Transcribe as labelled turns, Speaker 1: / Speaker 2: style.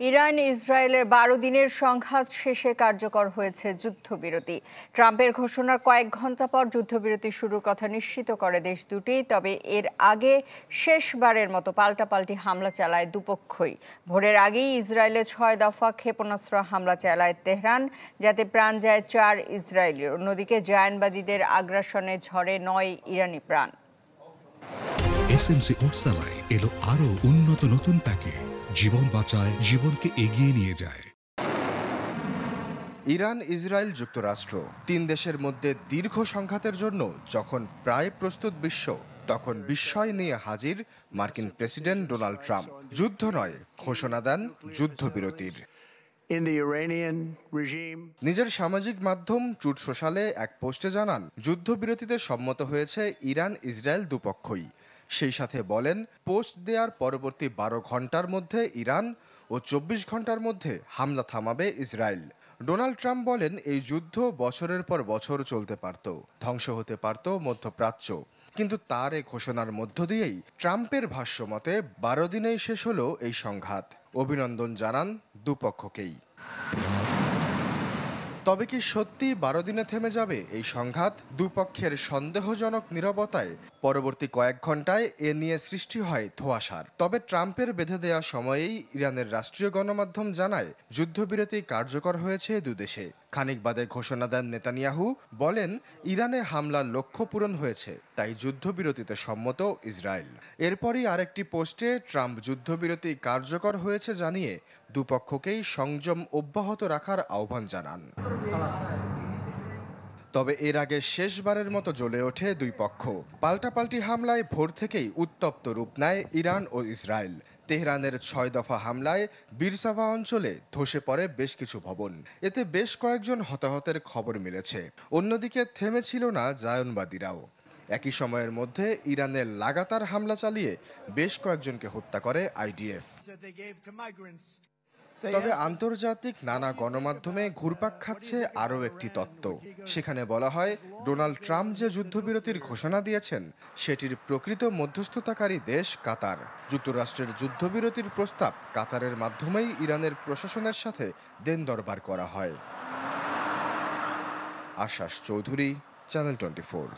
Speaker 1: Iran ইসরায়েলের ১২ দিনের সংঘাত শেষে কার্যকর হয়েছে যুদ্ধবিরতি। ট্রাম্পের ঘোষণার কয়েক ঘণ্টা পর যুদ্ধবিরতি শুরুর কথা নিশ্চিত করে দেশ দুটি। তবে এর আগে শেষবারের মতো পাল্টাপাল্টি হামলা চালায় দুপক্ষই। ভোরের আগেই ইসরায়েলে ৬ দফা ক্ষেপণাস্ত্র হামলা চালায় তেহরান, যাতে প্রাণ যায় ৪ ইসরায়েলির। অন্যদিকে জায়নবাদীদের আগ্রাসনে ঝরে ৯ ইরানি প্রাণ।
Speaker 2: এসএমসি ওটসালাই এলো আরো উন্নত নতুন প্যাকে, জীবন বাঁচায়, জীবনকে এগিয়ে নিয়ে যায়।
Speaker 3: ইরান, ইসরায়েল, যুক্তরাষ্ট্র ৩ দেশের মধ্যে দীর্ঘ সংঘাতের জন্য যখন প্রায় প্রস্তুত বিশ্ব, তখন বিস্ময় নিয়ে হাজির মার্কিন প্রেসিডেন্ট ডোনাল্ড ট্রাম্প। যুদ্ধ নয়, ঘোষণা দেন যুদ্ধবিরতির। নিজের সামাজিক মাধ্যম ট্রুথ সোশ্যালে এক পোস্টে জানান, যুদ্ধবিরতিতে সম্মত হয়েছে ইরান ইসরায়েল দুপক্ষই। সেই সাথে বলেন, পোস্ট দেওয়ার পরবর্তী ১২ ঘন্টার মধ্যে ইরান ও ২৪ ঘন্টার মধ্যে হামলা থামাবে ইসরায়েল। ডোনাল্ড ট্রাম্প বলেন, এই যুদ্ধ বছরের পর বছর চলতে পারত, ধ্বংস হতে পারত মধ্যপ্রাচ্য, কিন্তু তার এই ঘোষণার মধ্য দিয়েই ট্রাম্পের ভাষ্যমতে ১২ দিনেই শেষ হলো এই সংঘাত। অভিনন্দন জানান দুপক্ষকেই। তবে কি সত্যি ১২ দিনে থেমে যাবে এই সংঘাত? দুপক্ষের সন্দেহজনক নীরবতায় পরবর্তী কয়েক ঘন্টায় এ নিয়ে সৃষ্টি হয় ধোঁয়াশার। তবে ট্রাম্পের বেঁধে দেওয়া সময়েই ইরানের রাষ্ট্রীয় গণমাধ্যম জানায়, যুদ্ধবিরতি কার্যকর হয়েছে দুদেশে। খানিক বাদে ঘোষণা দেন নেতানিয়াহু, বলেন, ইরানে হামলার লক্ষ্য পূরণ হয়েছে, তাই যুদ্ধবিরতিতে সম্মত ইসরায়েল। এরপরই আরেকটি পোস্টে ট্রাম্প যুদ্ধবিরতি কার্যকর হয়েছে জানিয়ে দুপক্ষকেই সংযম অব্যাহত রাখার আহ্বান জানান। তবে এর আগে শেষবারের মতো জ্বলে ওঠে দুই পক্ষ। পাল্টাপাল্টি হামলায় ভোর থেকেই উত্তপ্ত রূপ নেয় ইরান ও ইসরায়েল। তেহরানের ৬ দফা হামলায় বীরসাভা অঞ্চলে ধসে পড়ে বেশ কিছু ভবন। এতে বেশ কয়েকজন হতাহতের খবর মিলেছে। অন্যদিকে থেমেছিল না জায়নবাদীরাও। একই সময়ের মধ্যে ইরানের লাগাতার হামলা চালিয়ে বেশ কয়েকজনকে হত্যা করে আইডিএফ। তবে আন্তর্জাতিক নানা গণমাধ্যমে ঘুরপাক খাচ্ছে আরও একটি তত্ত্ব। সেখানে বলা হয়, ডোনাল্ড ট্রাম্প যে যুদ্ধবিরতির ঘোষণা দিয়েছেন, সেটির প্রকৃত মধ্যস্থতাকারী দেশ কাতার। যুক্তরাষ্ট্রের যুদ্ধবিরতির প্রস্তাব কাতারের মাধ্যমেই ইরানের প্রশাসনের সাথে দেন দরবার করা হয়। আশাস চৌধুরী, চ্যানেল 24।